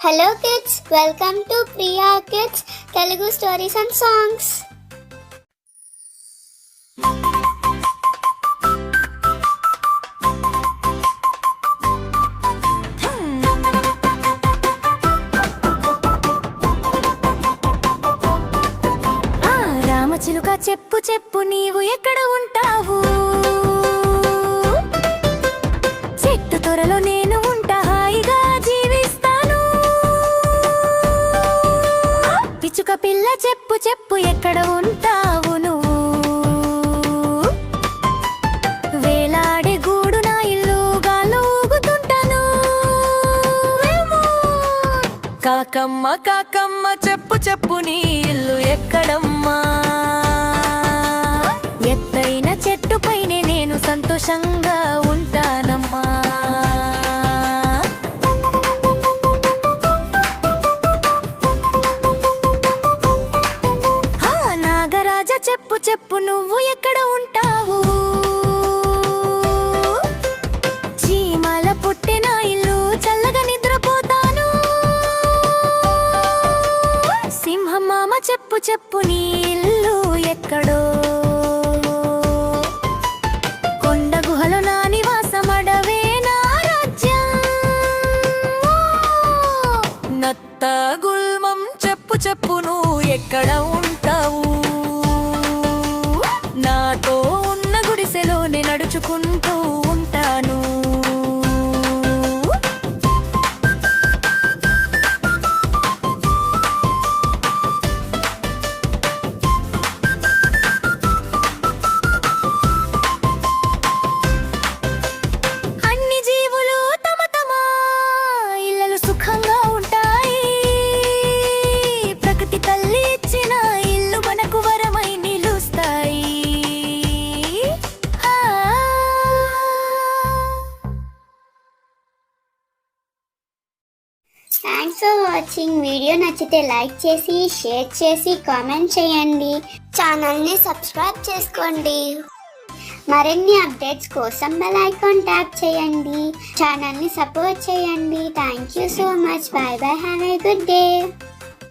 Hello kids, welcome to Priya Kids Telugu Stories and Songs. రామచిలుక చెప్పు చెప్పు నీవు ఎక్కడ ఉంటావు? చెట్టు త్వరలో నేను ఉంటా, హాయిగా జీవిస్తాను. పిచ్చుక పిల్ల చెప్పు చెప్పు ఎక్కడ ఉంటావు నువ్వు? వేలాడే గూడు నా ఇల్లు, గాల్లో ఊగుతుంటాను. కాకమ్మ కాకమ్మ చెప్పు చెప్పు నీ ఇల్లు ఎక్కడమ్మా? ఎత్తైన చెట్టు పైనే నేను సంతోషంగా ఉంటానమ్మా. నాగరాజా చెప్పు చెప్పు నువ్వు ఎక్కడ ఉంటావు? చీమల పుట్టిన ఇల్లు, చల్లగా నిద్రపోతాను. సింహం మామ చెప్పు చెప్పు నీ ఇల్లు ఎక్కడో? కొండ గుహలో నా నివాసం, అడవే నా రాజ్యం. నత్త గుల్మం చెప్పు చెప్పు నువ్వు ఎక్కడ ఉంటావు? నాతో ఉన్న గుడిసెలోనే నడుచుకుంటూ ఉంటాను. అన్ని జీవులు తమ తమ ఇళ్ళలు సుఖంగా ఉంటాయి. ప్రకృతి తల్లి ఇచ్చిన ఇల్లు మనకు వరమై నిలుస్తాయి. Thanks for watching. వీడియో నచ్చితే లైక్ చేసి, షేర్ చేసి, కామెంట్ చేయండి. ఛానల్ని సబ్స్క్రైబ్ చేసుకోండి. మరిన్ని అప్డేట్స్ కోసం బెల్ ఐకాన్ ట్యాప్ చేయండి. ఛానల్ని సపోర్ట్ చేయండి. Thank you so much. By by. Have a good day.